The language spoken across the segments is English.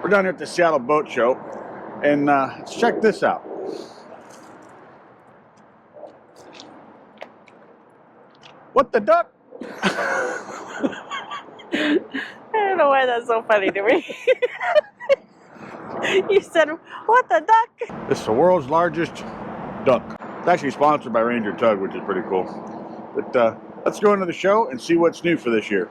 We're down here at the Seattle Boat Show, and let's check this out. What the duck? I don't know why that's so funny to me. You said, what the duck? It's the world's largest duck. It's actually sponsored by Ranger Tug, which is pretty cool. But let's go into the show and see what's new for this year.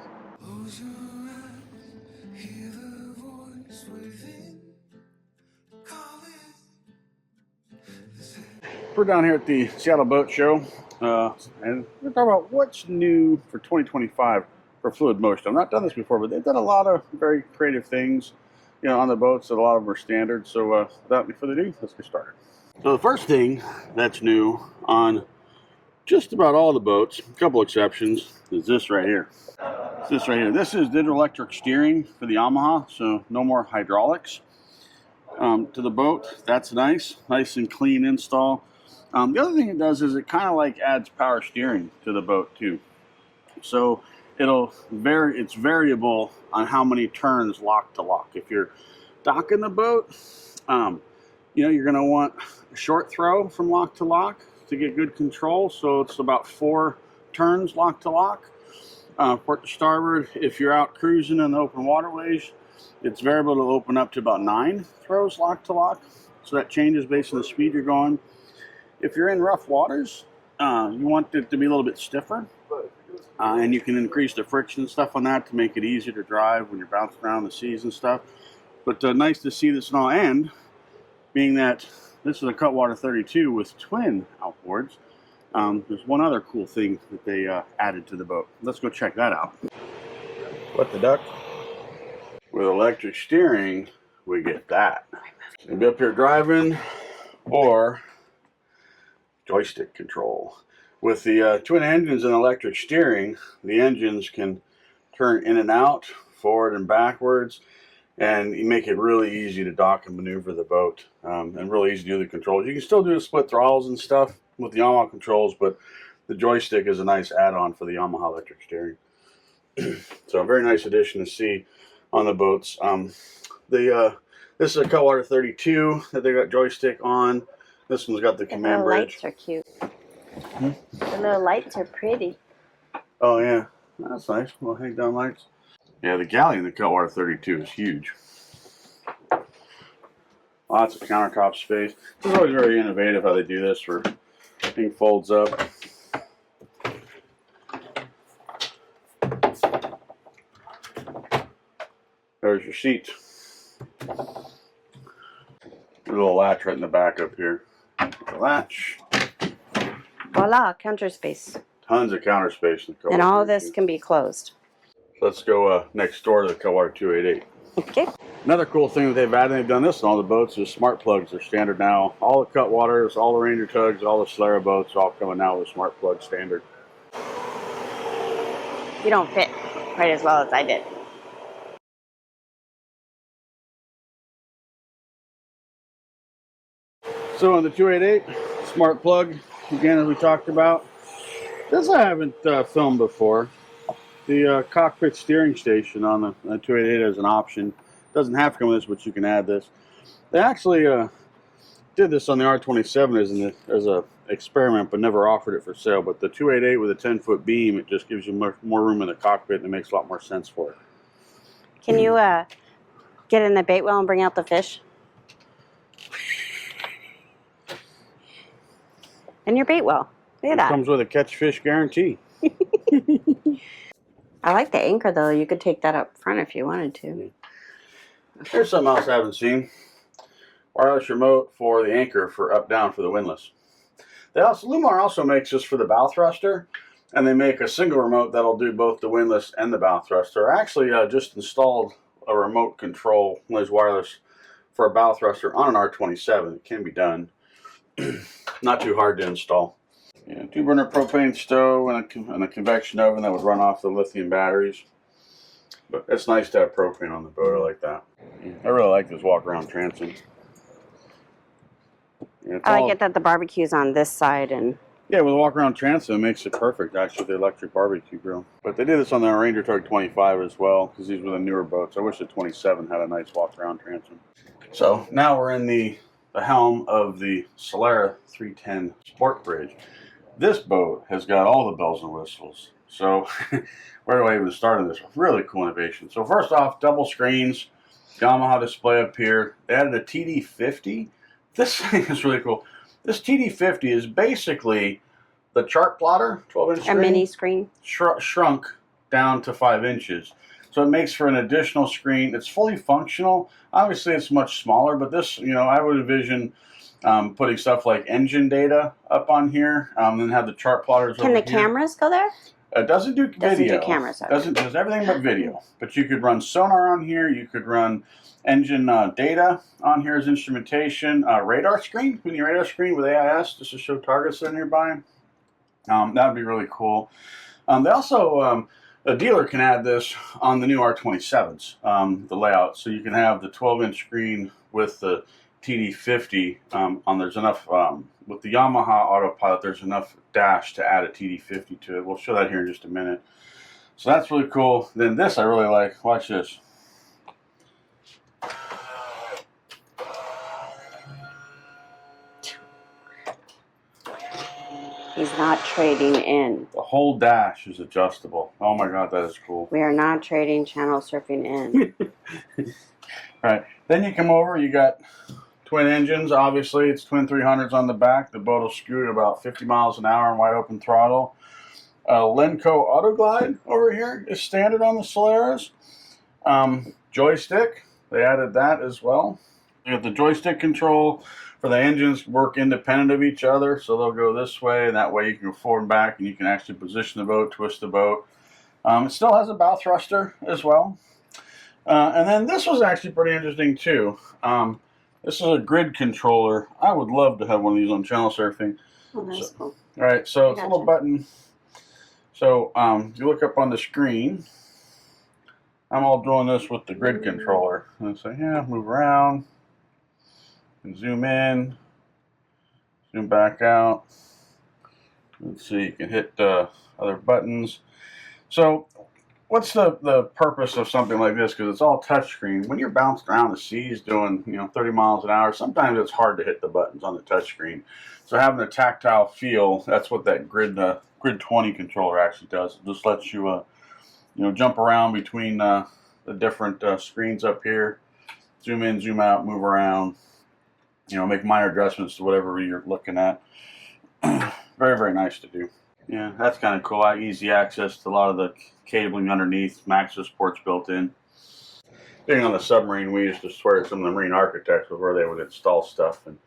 We're down here at the Seattle Boat Show, and we're talking about what's new for 2025 for fluid motion. I've not done this before, but they've done a lot of very creative things, you know, on the boats. A lot of them are standard. So without any further ado, let's get started. So the first thing that's new on just about all the boats, a couple exceptions, is this right here. This right here. This is digital electric steering for the Yamaha, so no more hydraulics to the boat. That's nice and clean install. The other thing it does is it kind of like adds power steering to the boat too. So it's variable on how many turns lock to lock. If you're docking the boat, you know, you're going to want a short throw from lock to lock to get good control. So it's about 4 turns lock to lock. Port to starboard, if you're out cruising in the open waterways, it's variable to open up to about 9 throws lock to lock. So that changes based on the speed you're going. If you're in rough waters, you want it to be a little bit stiffer. And you can increase the friction and stuff on that to make it easier to drive when you're bouncing around the seas and stuff. But nice to see this and all. And being that this is a Cutwater 32 with twin outboards, there's one other cool thing that they added to the boat. Let's go check that out. What the duck? With electric steering, we get that. You'll be up here driving or joystick control. With the twin engines and electric steering, the engines can turn in and out, forward and backwards, and you make it really easy to dock and maneuver the boat, and really easy to do the controls. You can still do the split throttles and stuff with the Yamaha controls, but the joystick is a nice add-on for the Yamaha electric steering. So a very nice addition to see on the boats. This is a Cutwater 32 that they got joystick on. This one's got the command bridge. The lights are cute. The little lights are pretty. Oh yeah, that's nice. Little hang down lights. Yeah, the galley in the Cutwater 32 is huge. Lots of countertop space. It's always very innovative how they do this. For thing folds up. There's your seat. A little latch right in the back up here. The latch. Voila, counter space. Tons of counter space in the Cutwater. And all this can be closed. Let's go next door to the Cutwater 288. Okay. Another cool thing that they've added, they've done this on all the boats, is smart plugs. They're standard now. All the Cutwaters, all the Ranger Tugs, all the Solara boats are all coming now with smart plug standard. You don't fit quite as well as I did. So on the 288, smart plug, again, as we talked about. This I haven't filmed before. The cockpit steering station on the 288 as an option. Doesn't have to come with this, but you can add this. They actually did this on the R27 as a experiment, but never offered it for sale. But the 288 with a 10-foot beam, it just gives you more room in the cockpit, and it makes a lot more sense for it. Can you get in the bait well and bring out the fish? And your bait well. Look at that. Comes with a catch fish guarantee. I like the anchor though. You could take that up front if you wanted to. Here's something else I haven't seen. Wireless remote for the anchor for up-down for the windlass. Lumar also makes this for the bow thruster, and they make a single remote that'll do both the windlass and the bow thruster. I actually just installed a remote control, wireless, for a bow thruster on an R27. It can be done. Not too hard to install. Yeah, 2-burner propane stove and a convection oven that would run off the lithium batteries. But it's nice to have propane on the boat. I like that. I really like this walk-around transom. Yeah, I like it that the barbecue's on this side and Yeah, with a walk-around transom, it makes it perfect, actually, the electric barbecue grill. But they did this on the Ranger Tug 25 as well, because these were the newer boats. I wish the 27 had a nice walk-around transom. So now we're in the helm of the Solara 310 Sport Bridge. This boat has got all the bells and whistles. So where do I even start on this? Really cool innovation. So first off, double screens, Yamaha display up here. They added a TD50. This thing is really cool. This TD50 is basically the chart plotter, 12-inch screen. A mini screen. Shrunk down to 5 inches. So it makes for an additional screen. It's fully functional. Obviously, it's much smaller, but this, I would envision putting stuff like engine data up on here, and then have the chart plotters over Can the here. cameras go there? It doesn't do video. Doesn't do cameras. Does everything but video. But you could run sonar on here. You could run engine data on here as instrumentation. Radar screen, mini radar screen with AIS, just to show targets that are nearby. That would be really cool. They also, a dealer can add this on the new R27s, the layout. So you can have the 12-inch screen with the TD50 there's enough, with the Yamaha autopilot, there's enough dash to add a TD50 to it. We'll show that here in just a minute. So that's really cool. Then this I really like. Watch this. He's not trading in. The whole dash is adjustable. Oh my God, that is cool. We are not trading channel surfing in. All right. Then you come over, you got twin engines. Obviously, it's twin 300s on the back. The boat will scoot at about 50 miles an hour and wide open throttle. Lenco Auto Glide over here is standard on the Solaras. Joystick, they added that as well. You got the joystick control for the engines, work independent of each other, so they'll go this way, and that way you can go forward and back, and you can actually position the boat, twist the boat. It still has a bow thruster as well. And then this was actually pretty interesting too. This is a grid controller. I would love to have one of these on channel surfing. Oh, that's cool. All right, so it's a little button. So you look up on the screen. I'm all doing this with the grid controller. And say, yeah, move around. And zoom in. Zoom back out. Let's see, you can hit other buttons. So what's the purpose of something like this? Because it's all touchscreen. When you're bouncing around the seas doing 30 miles an hour, sometimes it's hard to hit the buttons on the touchscreen. So having a tactile feel, that's what that Grid 20 controller actually does. It just lets you jump around between the different screens up here, zoom in, zoom out, move around. Make minor adjustments to whatever you're looking at. Very, very nice to do. Yeah, that's kind of cool. Easy access to a lot of the cabling underneath, access ports built in. Being on the submarine, we used to swear at some of the marine architects where they would install stuff, and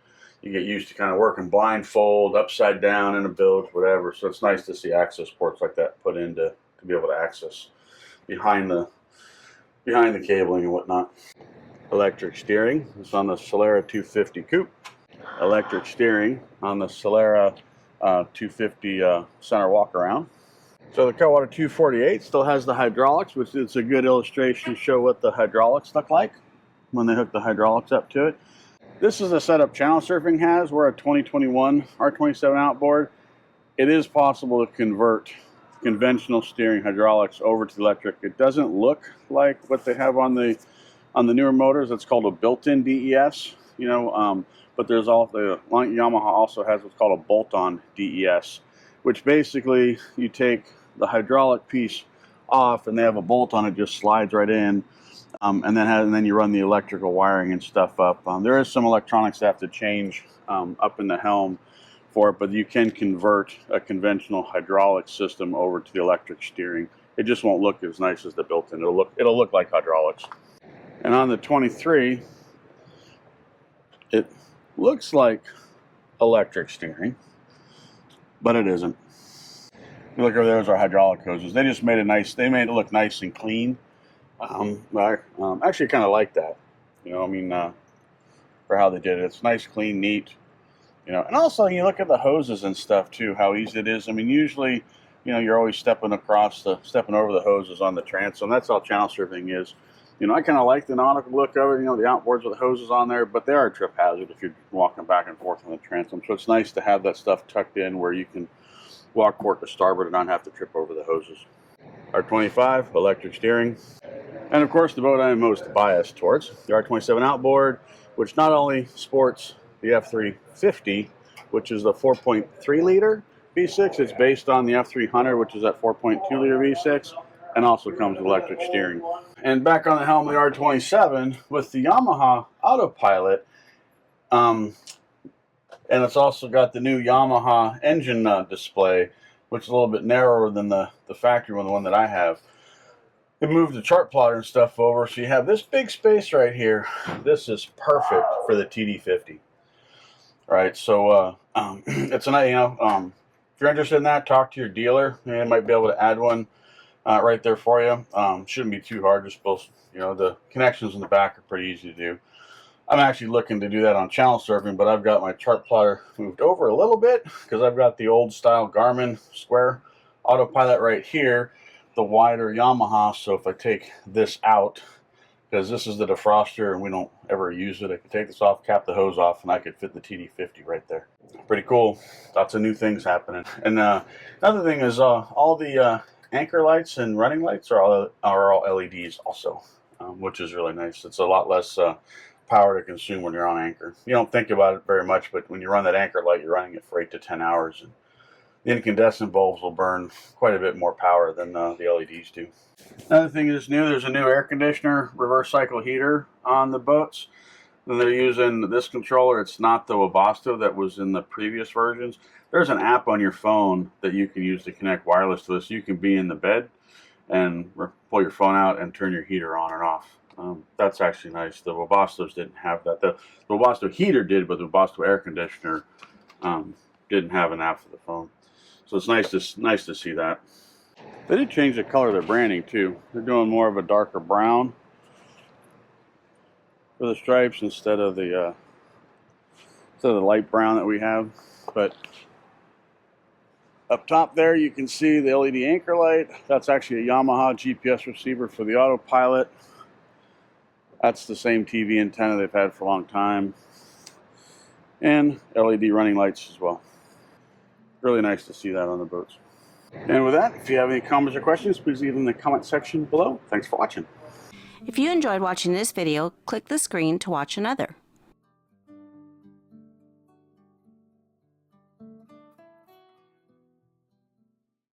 you get used to kind of working blindfold, upside down in a bilge, whatever. So it's nice to see access ports like that put in to be able to access behind the cabling and whatnot. Electric steering is on the Solara 250 coupe. Electric steering on the Solara 250 center walk around. So the Cutwater 248 still has the hydraulics, which is a good illustration to show what the hydraulics look like when they hook the hydraulics up to it. This is a setup channel surfing has. We're a 2021 R27 outboard. It is possible to convert conventional steering hydraulics over to the electric. It doesn't look like what they have on the newer motors. It's called a built-in DES, but there's also Yamaha also has what's called a bolt-on DES, which basically you take the hydraulic piece off and they have a bolt on it, just slides right in, and then you run the electrical wiring and stuff up. There is some electronics that have to change up in the helm for it, but you can convert a conventional hydraulic system over to the electric steering. It just won't look as nice as the built-in. It'll look like hydraulics. And on the 23, it looks like electric steering, but it isn't. You look over there, there's our hydraulic hoses. They just made it nice. They made it look nice and clean. I actually kind of like that. For how they did it. It's nice, clean, neat. And also you look at the hoses and stuff too, how easy it is. I mean, usually, you're always stepping over the hoses on the transom. That's all channel surfing is. You know, I kind of like the nautical look of it, you know, the outboards with the hoses on there, but they are a trip hazard if you're walking back and forth on the transom. So it's nice to have that stuff tucked in where you can walk port to starboard and not have to trip over the hoses. R25, electric steering. And of course, the boat I'm most biased towards, the R27 outboard, which not only sports the F350, which is the 4.3 liter V6, it's based on the F300, which is that 4.2 liter V6, and also comes with electric steering. And back on the helm of the R27 with the Yamaha autopilot, and it's also got the new Yamaha engine display, which is a little bit narrower than the factory one, the one that I have. It moved the chart plotter and stuff over, so you have this big space right here. This is perfect for the TD50. All right, so it's a nice, you know, if you're interested in that, talk to your dealer. They might be able to add one right there for you. Shouldn't be too hard. Just both, you know, the connections in the back are pretty easy to do. I'm actually looking to do that on channel surfing, but I've got my chart plotter moved over a little bit because I've got the old style Garmin square autopilot right here, the wider Yamaha. So if I take this out, because this is the defroster and we don't ever use it, I could take this off, cap the hose off, and I could fit the TD50 right there. Pretty cool. Lots of new things happening. And another thing is all the anchor lights and running lights are all LEDs also, which is really nice. It's a lot less power to consume when you're on anchor. You don't think about it very much, but when you run that anchor light, you're running it for 8 to 10 hours. And the incandescent bulbs will burn quite a bit more power than the LEDs do. Another thing is new, there's a new air conditioner reverse cycle heater on the boats. And they're using this controller. It's not the Webasto that was in the previous versions. There's an app on your phone that you can use to connect wireless to this. You can be in the bed and pull your phone out and turn your heater on and off. That's actually nice. The Webastos didn't have that. The Webasto heater did, but the Webasto air conditioner didn't have an app for the phone. So it's nice to see that. They did change the color of their branding too. They're doing more of a darker brown for the stripes instead of the light brown that we have. But up top there you can see the LED anchor light. That's actually a Yamaha GPS receiver for the autopilot. That's the same TV antenna they've had for a long time. And LED running lights as well. Really nice to see that on the boats. And with that, if you have any comments or questions, please leave them in the comment section below. Thanks for watching. If you enjoyed watching this video, click the screen to watch another.